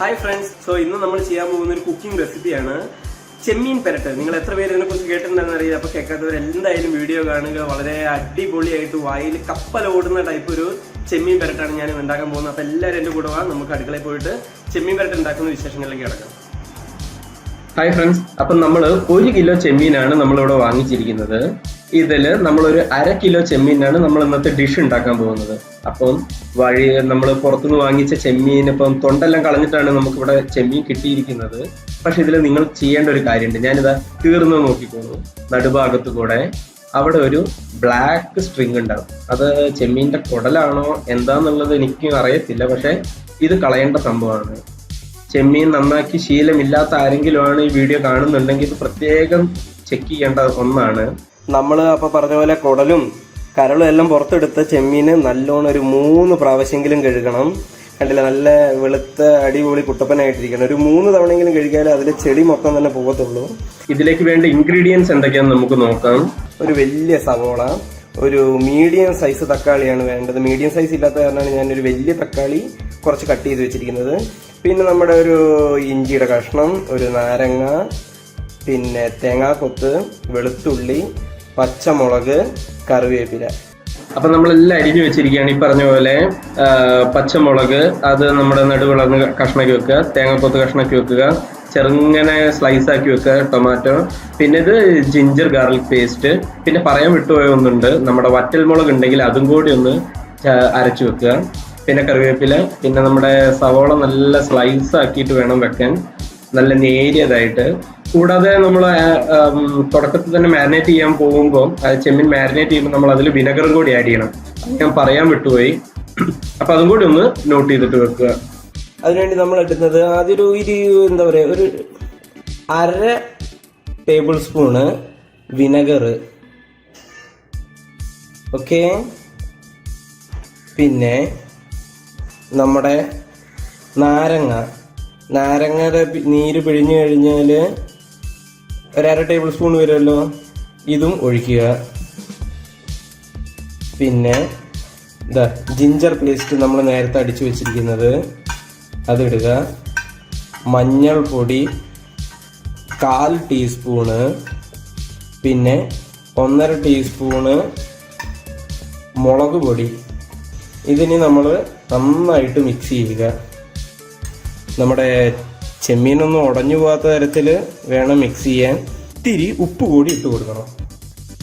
Hi friends, so ഇന്ന് നമ്മൾ ചെയ്യാൻ പോകുന്ന ഒരു കുക്കിംഗ് റെസിപ്പിയാണ് ചെമ്മീൻ പെരട്ട്. നിങ്ങൾ എത്ര പേര് ഇതിനെക്കുറിച്ച് കേട്ടിട്ടുണ്ടെന്ന് അറിയില്ല. അപ്പോൾ കേൾക്കാത്തവർ എന്തായാലും വീഡിയോ കാണുക. വളരെ അടിപൊളിയായിട്ട് വായിൽ കപ്പലോടുന്ന ടൈപ്പ് ഒരു ചെമ്മീൻ പെരട്ടാണ് ഞാൻ ഉണ്ടാക്കാൻ പോകുന്നത്. അപ്പോൾ എല്ലാവരും എൻ്റെ കൂടെ വാ, നമുക്ക് അടുക്കളയിൽ പോയിട്ട് ചെമ്മീൻ പെരട്ട് ഉണ്ടാക്കുന്ന വിശേഷങ്ങളിലേക്ക് കിടക്കാം. ഹായ് ഫ്രണ്ട്സ്, അപ്പം നമ്മൾ 1 കിലോ ചെമ്മീനാണ് നമ്മളിവിടെ വാങ്ങിച്ചിരിക്കുന്നത്. ഇതിൽ നമ്മളൊരു 1/2 കിലോ ചെമ്മീനാണ് നമ്മൾ ഇന്നത്തെ ഡിഷ് ഉണ്ടാക്കാൻ പോകുന്നത്. അപ്പം നമ്മൾ പുറത്തുനിന്ന് വാങ്ങിച്ച ചെമ്മീൻ ഇപ്പം തൊണ്ടെല്ലാം കളഞ്ഞിട്ടാണ് നമുക്കിവിടെ ചെമ്മീൻ കിട്ടിയിരിക്കുന്നത്. പക്ഷെ ഇതിൽ നിങ്ങൾ ചെയ്യേണ്ട ഒരു കാര്യമുണ്ട്. ഞാനിതാ തീർന്നു നോക്കിക്കോളൂ. നടുഭാഗത്ത് കൂടെ അവിടെ ഒരു ബ്ലാക്ക് സ്ട്രിങ് ഉണ്ടാവും. അത് ചെമ്മീൻ്റെ കുടലാണോ എന്താന്നുള്ളത് എനിക്ക് അറിയത്തില്ല. പക്ഷെ ഇത് കളയേണ്ട സംഭവമാണ്. ചെമ്മീൻ നന്നാക്കി ശീലമില്ലാത്ത ആരെങ്കിലുമാണ് ഈ വീഡിയോ കാണുന്നുണ്ടെങ്കിൽ ഇത് പ്രത്യേകം ചെക്ക് ചെയ്യേണ്ട ഒന്നാണ്. നമ്മൾ അപ്പോൾ പറഞ്ഞ പോലെ കുടലും കരളും എല്ലാം പുറത്തെടുത്ത ചെമ്മീന് നല്ലോണം ഒരു 3 പ്രാവശ്യമെങ്കിലും കഴുകണം. കണ്ടില്ല, നല്ല വെളുത്ത അടിപൊളി കുട്ടപ്പനായിട്ടിരിക്കണം. ഒരു 3 തവണയെങ്കിലും കഴുകിയാലേ അതിൽ ചെടി മൊത്തം തന്നെ പോകത്തുള്ളൂ. ഇതിലേക്ക് വേണ്ട ഇൻഗ്രീഡിയൻസ് എന്തൊക്കെയാണെന്ന് നമുക്ക് നോക്കാം. ഒരു വലിയ സവോള, ഒരു മീഡിയം സൈസ് തക്കാളിയാണ് വേണ്ടത്. മീഡിയം സൈസ് ഇല്ലാത്ത കാരണമാണ് ഞാനൊരു വലിയ തക്കാളി കുറച്ച് കട്ട് ചെയ്ത് വെച്ചിരിക്കുന്നത്. പിന്നെ നമ്മുടെ ഒരു ഇഞ്ചിയുടെ കഷ്ണം, ഒരു നാരങ്ങ, പിന്നെ തേങ്ങാക്കൊത്ത്, വെളുത്തുള്ളി, പച്ചമുളക്, കറിവേപ്പില. അപ്പം നമ്മളെല്ലാം അരിഞ്ഞു വെച്ചിരിക്കുകയാണ്. ഈ പറഞ്ഞ പോലെ പച്ചമുളക് അത് നമ്മുടെ നടുവിളർന്ന് കഷ്ണക്കി വെക്കുക, തേങ്ങാക്കൊത്ത് കഷ്ണക്കി വെക്കുക, ചെറുങ്ങനെ സ്ലൈസ് ആക്കി വെക്കുക, ടൊമാറ്റോ, പിന്നെ ഇത് ജിഞ്ചർ ഗാർലിക് പേസ്റ്റ്, പിന്നെ പറയാൻ വിട്ടുപോയ ഒന്നുണ്ട്, നമ്മുടെ വറ്റൽ മുളക് ഉണ്ടെങ്കിൽ അതും കൂടി ഒന്ന് അരച്ചു വെക്കുക, പിന്നെ കറിവേപ്പില, പിന്നെ നമ്മുടെ സവോള നല്ല സ്ലൈസ് ആക്കിയിട്ട് വേണം വെക്കാൻ, നല്ല നേരിയതായിട്ട്. കൂടാതെ നമ്മൾ തുടക്കത്തിൽ തന്നെ മാരിനേറ്റ് ചെയ്യാൻ പോകുമ്പോൾ ചെമ്മീൻ മാരിനേറ്റ് ചെയ്യുമ്പോൾ നമ്മൾ അതിൽ വിനെഗറും കൂടി ആഡ് ചെയ്യണം. ഞാൻ പറയാൻ വിട്ടുപോയി. അപ്പം അതും കൂടി ഒന്ന് നോട്ട് ചെയ്തിട്ട് വെക്കുക. അതിനുവേണ്ടി നമ്മൾ എടുക്കുന്നത് ആദ്യം എന്താ പറയുക, ഒരു 1/2 ടേബിൾ സ്പൂണ് വിനെഗർ. ഓക്കെ, പിന്നെ നമ്മുടെ നാരങ്ങയുടെ നീര് പിഴിഞ്ഞു കഴിഞ്ഞാൽ ഒരു 1/2 ടേബിൾ സ്പൂൺ വരുമല്ലോ, ഇതും ഒഴിക്കുക. പിന്നെ ഇതാ ജിഞ്ചർ പേസ്റ്റ് നമ്മൾ നേരത്തെ അടിച്ചു വെച്ചിരിക്കുന്നത് അതിടുക. മഞ്ഞൾപ്പൊടി 1/4 ടീസ്പൂണ്, പിന്നെ 1.5 ടീസ്പൂണ് മുളക് പൊടി. ഇതിനി നമ്മൾ നന്നായിട്ട് മിക്സ് ചെയ്യുക. നമ്മുടെ ചെമ്മീനൊന്നും ഉടഞ്ഞു പോകാത്ത തരത്തിൽ വേണം മിക്സ് ചെയ്യാൻ. ഇത്തിരി ഉപ്പ് കൂടി ഇട്ട് കൊടുക്കണം.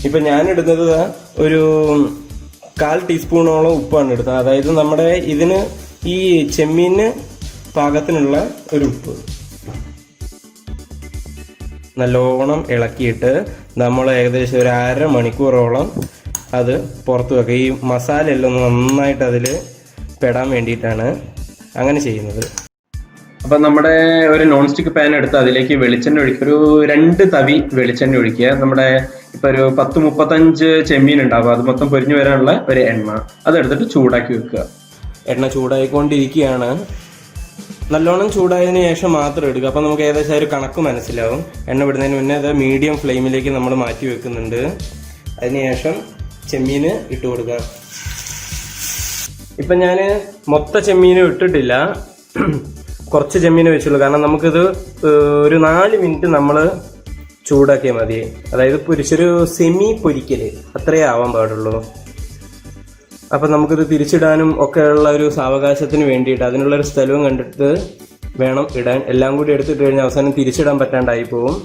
ഇപ്പം ഞാനിടുന്നത് ഒരു 1/4 ടീസ്പൂണോളം ഉപ്പാണ് ഇടുന്നത്. അതായത് നമ്മുടെ ഇതിന് ഈ ചെമ്മീന് പാകത്തിനുള്ള ഒരു ഉപ്പ്. നല്ലോണം ഇളക്കിയിട്ട് നമ്മൾ ഏകദേശം ഒരു 1/2 മണിക്കൂറോളം അത് പുറത്ത് വെക്കുക. ഈ മസാല എല്ലാം നന്നായിട്ട് അതിൽ പെടാൻ വേണ്ടിയിട്ടാണ് അങ്ങനെ ചെയ്യുന്നത്. അപ്പം നമ്മുടെ ഒരു നോൺ സ്റ്റിക്ക് പാൻ എടുത്ത് അതിലേക്ക് വെളിച്ചെണ്ണ ഒഴിക്കുക. ഒരു 2 തവി വെളിച്ചെണ്ണ ഒഴിക്കുക. നമ്മുടെ ഇപ്പം ഒരു 10-35 ചെമ്മീൻ ഉണ്ടാവും. അത് മൊത്തം പൊരിഞ്ഞു വരാനുള്ള ഒരു എണ്ണ അതെടുത്തിട്ട് ചൂടാക്കി വെക്കുക. എണ്ണ ചൂടായിക്കൊണ്ടിരിക്കുകയാണ്. നല്ലോണം ചൂടായതിനു ശേഷം മാത്രം എടുക്കുക. അപ്പം നമുക്ക് ഏകദേശം ഒരു കണക്ക് മനസ്സിലാവും. എണ്ണ വിടുന്നതിന് മുന്നേ അത് മീഡിയം ഫ്ലെയിമിലേക്ക് നമ്മൾ മാറ്റി വെക്കുന്നുണ്ട്. അതിനുശേഷം ചെമ്മീൻ ഇട്ട് കൊടുക്കുക. ഇപ്പം ഞാൻ മൊത്ത ചെമ്മീനും ഇട്ടിട്ടില്ല, കുറച്ച് ചെമ്മീന് വെച്ചുള്ളൂ. കാരണം നമുക്കിത് ഒരു 4 മിനിറ്റ് നമ്മൾ ചൂടാക്കിയാൽ മതി. അതായത് പൊരിച്ചൊരു സെമി പൊരിക്കൽ അത്രയേ ആവാൻ പാടുള്ളൂ. അപ്പം നമുക്കിത് തിരിച്ചിടാനും ഒക്കെ ഉള്ള ഒരു സാവകാശത്തിന് വേണ്ടിയിട്ട് അതിനുള്ളൊരു സ്ഥലവും കണ്ടിട്ട് വേണം ഇടാൻ. എല്ലാം കൂടി എടുത്തിട്ട് കഴിഞ്ഞാൽ അവസാനം തിരിച്ചിടാൻ പറ്റാണ്ടായി പോവും.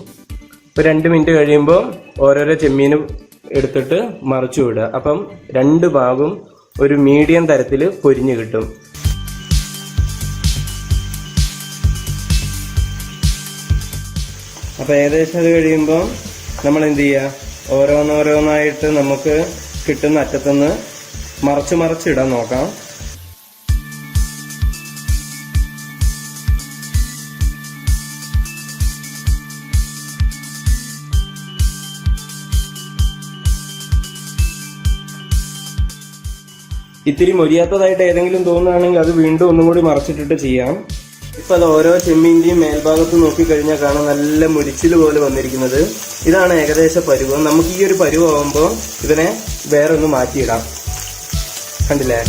ഇപ്പോൾ 2 മിനിറ്റ് കഴിയുമ്പോൾ ഓരോരോ ചെമ്മീനും എടുത്തിട്ട് മറിച്ചു വിടുക. അപ്പം 2 ഭാഗവും ഒരു മീഡിയം തരത്തിൽ പൊരിഞ്ഞ് കിട്ടും. അപ്പോൾ ഏകദേശം അത് കഴിയുമ്പോൾ നമ്മൾ എന്ത് ചെയ്യുക, ഓരോന്നോരോന്നായിട്ട് നമുക്ക് കിട്ടുന്ന അറ്റത്തുനിന്ന് മറിച്ചിടാൻ നോക്കാം. ഇത്തിരി മൊരിയാത്തതായിട്ട് ഏതെങ്കിലും തോന്നുകയാണെങ്കിൽ അത് വീണ്ടും ഒന്നും കൂടി മറിച്ചിട്ടിട്ട് ചെയ്യാം. ഇപ്പം അത് ഓരോ ചെമ്മീൻ്റെയും മേൽഭാഗത്ത് നോക്കിക്കഴിഞ്ഞാൽ കാണാൻ നല്ല മുരിച്ചിൽ പോലെ വന്നിരിക്കുന്നത്. ഇതാണ് ഏകദേശ പരുവം. നമുക്ക് ഈ ഒരു പരുവാകുമ്പോൾ ഇതിനെ വേറെ ഒന്ന് മാറ്റിയിടാം. കണ്ടില്ലേ?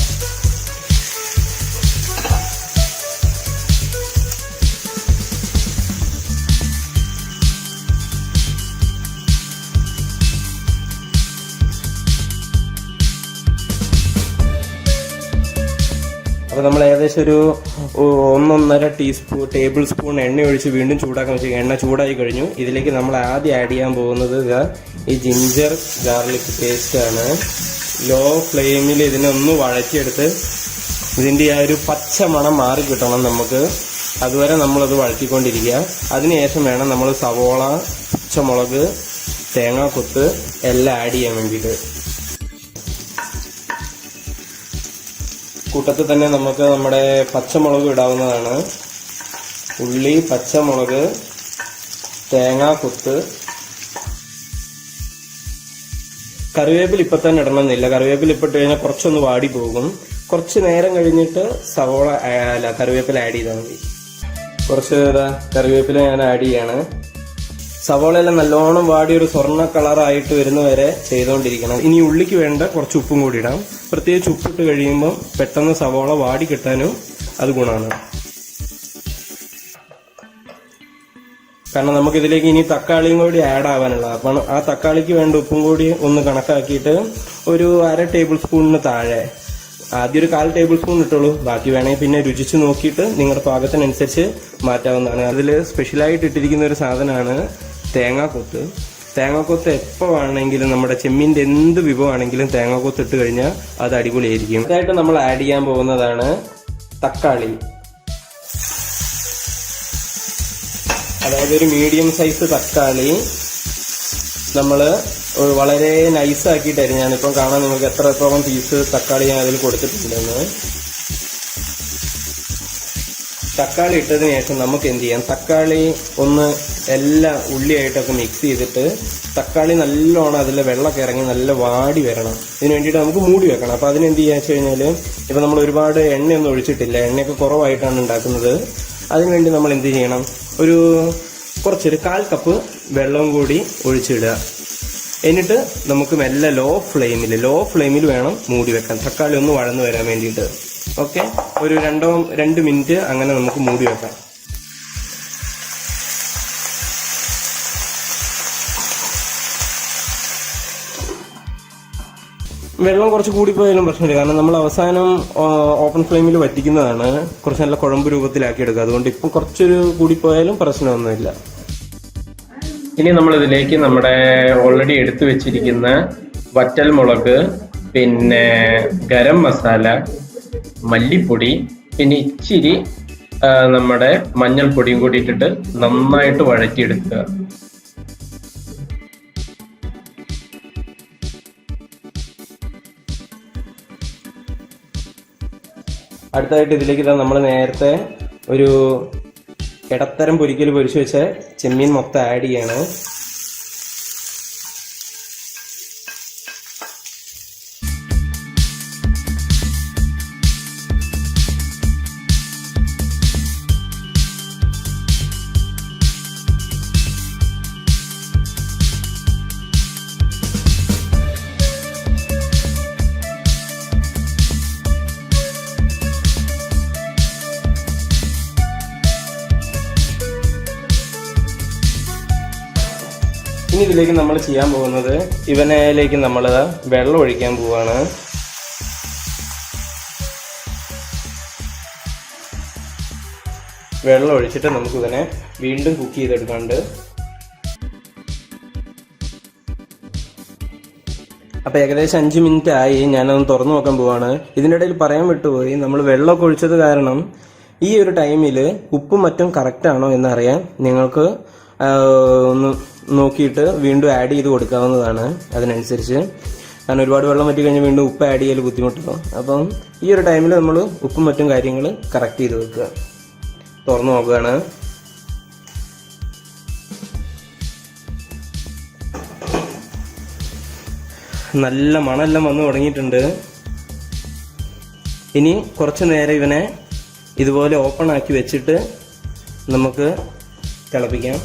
അപ്പോൾ നമ്മൾ ഏകദേശം ഒരു 1.5 ടേബിൾ സ്പൂൺ എണ്ണ ഒഴിച്ച് വീണ്ടും ചൂടാക്കാൻ വെച്ച് എണ്ണ ചൂടായി കഴിഞ്ഞു. ഇതിലേക്ക് നമ്മൾ ആദ്യം ആഡ് ചെയ്യാൻ പോകുന്നത് ഈ ജിഞ്ചർ ഗാർലിക് പേസ്റ്റ് ആണ്. ലോ ഫ്ലെയിമിൽ ഇതിനെ ഒന്ന് വഴറ്റിയെടുത്ത് ഇതിൻ്റെ ആ ഒരു പച്ച മണം മാറി കിട്ടണം നമുക്ക്. അതുവരെ നമ്മളത് വഴറ്റിക്കൊണ്ടിരിക്കുക. അതിനുശേഷം വേണം നമ്മൾ സവോള, പച്ചമുളക്, തേങ്ങാക്കൊത്ത് എല്ലാം ആഡ് ചെയ്യാൻ വേണ്ടിയിട്ട്. കൂട്ടത്തിൽ തന്നെ നമുക്ക് നമ്മുടെ പച്ചമുളക് ഇടാവുന്നതാണ്. ഉള്ളി, പച്ചമുളക്, തേങ്ങാക്കൊത്ത്, കറിവേപ്പില ഇപ്പം തന്നെ ഇടണമെന്നില്ല. കറിവേപ്പില ഇപ്പിട്ട് കഴിഞ്ഞാൽ കുറച്ചൊന്ന് വാടി പോകും. കുറച്ച് നേരം കഴിഞ്ഞിട്ട് സവോള കറിവേപ്പില ആഡ് ചെയ്താൽ മതി. കുറച്ച് കറിവേപ്പില ഞാൻ ആഡ് ചെയ്യാണ്. സവോളയെല്ലാം നല്ലോണം വാടി ഒരു സ്വർണ്ണ കളറായിട്ട് വരുന്നവരെ ചെയ്തുകൊണ്ടിരിക്കണം. ഇനി ഉള്ളിക്ക് വേണ്ട കുറച്ച് ഉപ്പും കൂടി ഇടാം. പ്രത്യേകിച്ച് ഉപ്പിട്ട് കഴിയുമ്പോൾ പെട്ടെന്ന് സവോള വാടി കിട്ടാനും അത് ഗുണമാണ്. കാരണം നമുക്കിതിലേക്ക് ഇനി തക്കാളിയും കൂടി ആഡ് ആവാനുള്ളത്. അപ്പം ആ തക്കാളിക്ക് വേണ്ട ഉപ്പും കൂടി ഒന്ന് കണക്കാക്കിയിട്ട് ഒരു 1/2 ടേബിൾ സ്പൂണിന് താഴെ, ആദ്യം ഒരു 1/4 ടേബിൾ സ്പൂൺ ഇട്ടുള്ളൂ. ബാക്കി വേണമെങ്കിൽ പിന്നെ രുചിച്ച് നോക്കിയിട്ട് നിങ്ങളുടെ പാകത്തിനനുസരിച്ച് മാറ്റാവുന്നതാണ്. അതിൽ സ്പെഷ്യലായിട്ട് ഇട്ടിരിക്കുന്ന ഒരു സാധനമാണ് തേങ്ങാക്കൊത്ത്. തേങ്ങാക്കൊത്ത് എപ്പോൾ വേണമെങ്കിലും നമ്മുടെ ചെമ്മീൻ്റെ എന്ത് വിഭവമാണെങ്കിലും തേങ്ങാക്കൊത്ത് ഇട്ട് കഴിഞ്ഞാൽ അത് അടിപൊളിയായിരിക്കും. അതായിട്ട് നമ്മൾ ആഡ് ചെയ്യാൻ പോകുന്നതാണ് തക്കാളി. അതായത് ഒരു മീഡിയം സൈസ് തക്കാളി നമ്മൾ വളരെ നൈസാക്കിയിട്ടായിരുന്നു. ഞാനിപ്പം കാണാൻ നിങ്ങൾക്ക് എത്രത്തോളം പീസ് തക്കാളി ഞാൻ അതിൽ കൊടുത്തിട്ടുണ്ടെന്ന്. തക്കാളി ഇട്ടതിന് ശേഷം നമുക്ക് എന്ത് ചെയ്യാം, തക്കാളി ഒന്ന് എല്ലാം ഉള്ളിയായിട്ടൊക്കെ മിക്സ് ചെയ്തിട്ട് തക്കാളി നല്ലോണം അതിലെ വെള്ളമൊക്കെ ഇറങ്ങി നല്ല വാടി വരണം. ഇതിന് വേണ്ടിയിട്ട് നമുക്ക് മൂടി വെക്കണം. അപ്പോൾ അതിനെന്ത് ചെയ്യാന്ന് വെച്ച് കഴിഞ്ഞാൽ ഇപ്പം നമ്മൾ ഒരുപാട് എണ്ണയൊന്നും ഒഴിച്ചിട്ടില്ല, എണ്ണയൊക്കെ കുറവായിട്ടാണ് ഉണ്ടാക്കുന്നത്. അതിനുവേണ്ടി നമ്മൾ എന്ത് ചെയ്യണം, കുറച്ചൊരു 1/4 കപ്പ് വെള്ളവും കൂടി ഒഴിച്ചിടുക. എന്നിട്ട് നമുക്ക് മെല്ലെ ലോ ഫ്ലെയിമിൽ വേണം മൂടി വെക്കാൻ, തക്കാളി ഒന്ന് വഴന്നു വരാൻ വേണ്ടിയിട്ട്. ഓക്കെ, ഒരു 2 മിനിറ്റ് അങ്ങനെ നമുക്ക് മൂടി വെക്കാം. വെള്ളം കുറച്ച് കൂടിപ്പോയാലും പ്രശ്നമില്ല, കാരണം നമ്മൾ അവസാനം ഓപ്പൺ ഫ്ലെയിമിൽ വറ്റിക്കുന്നതാണ്. കുറച്ച് നല്ല കുഴമ്പ് രൂപത്തിലാക്കി എടുക്കുക. അതുകൊണ്ട് ഇപ്പം കുറച്ചൊരു കൂടിപ്പോയാലും പ്രശ്നമൊന്നുമില്ല. ഇനി നമ്മൾ ഇതിലേക്ക് നമ്മുടെ ഓൾറെഡി എടുത്തു വെച്ചിരിക്കുന്ന വറ്റൽ മുളക്, പിന്നെ ഗരം മസാല, മല്ലിപ്പൊടി, പിന്നെ ഇച്ചിരി നമ്മുടെ മഞ്ഞൾപ്പൊടിയും കൂടി ഇട്ടിട്ട് നന്നായിട്ട് വഴറ്റിയെടുക്കുക. അടുത്തതായിട്ട് ഇതിലേക്ക് നമ്മൾ നേരത്തെ ഒരു ഇടത്തരം പൊരിക്കൽ പൊരിച്ചു വെച്ച ചെമ്മീൻ മൊത്തം ആഡ് ചെയ്യാണ്. ഇനി ഇതിലേക്ക് നമ്മൾ ചെയ്യാൻ പോകുന്നത്, ഇവനിലേക്ക് നമ്മൾ വെള്ളം ഒഴിക്കാൻ പോവാണ്. വെള്ളം ഒഴിച്ചിട്ട് നമുക്ക് ഇവനെ വീണ്ടും കുക്ക് ചെയ്തെടുക്കാണ്ട്. അപ്പോൾ ഏകദേശം 5 മിനിറ്റ് ആയി. ഞാനതൊന്ന് തുറന്നു നോക്കാൻ പോവാണ്. ഇതിൻ്റെ ഇടയിൽ പറയാൻ വിട്ടുപോയി, നമ്മൾ വെള്ളമൊക്കെ ഒഴിച്ചത് കാരണം ഈ ഒരു ടൈമിൽ ഉപ്പും മറ്റും കറക്റ്റാണോ എന്നറിയാൻ നിങ്ങൾക്ക് ഒന്ന് നോക്കിയിട്ട് വീണ്ടും ആഡ് ചെയ്ത് കൊടുക്കാവുന്നതാണ്. അതിനനുസരിച്ച്, കാരണം ഒരുപാട് വെള്ളം വറ്റി കഴിഞ്ഞ് വീണ്ടും ഉപ്പ് ആഡ് ചെയ്യൽ ബുദ്ധിമുട്ടും. അപ്പം ഈ ഒരു ടൈമിൽ നമ്മൾ ഉപ്പും മറ്റും കാര്യങ്ങൾ കറക്റ്റ് ചെയ്ത് വെക്കുക. തുറന്നു നോക്കുകയാണ്. നല്ല മണമെല്ലാം വന്ന് തുടങ്ങിയിട്ടുണ്ട്. ഇനി കുറച്ച് നേരം ഇവനെ ഇതുപോലെ ഓപ്പൺ ആക്കി വെച്ചിട്ട് നമുക്ക് തിളപ്പിക്കാം.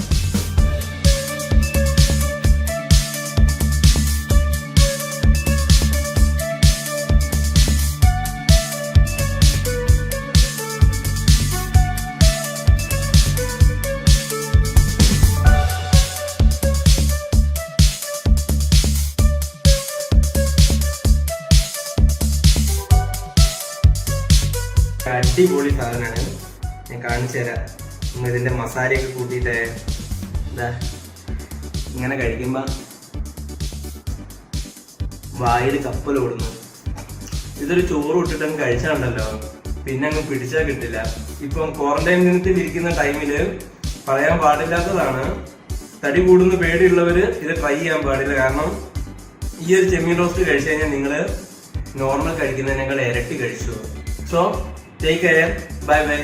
അടിപൊളി സാധനമാണ്. ഞാൻ കാണിച്ചു തരാം. നമ്മൾ ഇതിന്റെ മസാലയൊക്കെ കൂട്ടിയിട്ട് ഇതാ ഇങ്ങനെ കഴിക്കുമ്പോ വായിൽ കപ്പലോടുന്നു. ഇതൊരു ചോറ് ഇട്ടിട്ട് കഴിച്ചാണ്ടല്ലോ പിന്നെ അങ്ങ് പിടിച്ചാൽ കിട്ടില്ല. ഇപ്പം ക്വാറന്റൈൻ ദിനത്തിൽ ഇരിക്കുന്ന ടൈമില് പറയാൻ പാടില്ലാത്തതാണ്. തടി കൂടുന്ന പേടിയുള്ളവര് ഇത് ട്രൈ ചെയ്യാൻ പാടില്ല. കാരണം ഈ ഒരു ചെമ്മീൻ റോസ്റ്റ് കഴിച്ചു കഴിഞ്ഞാൽ നിങ്ങള് നോർമൽ കഴിക്കുന്നതിനേക്കാൾ ഇരട്ടി കഴിച്ചു. So take care, bye bye.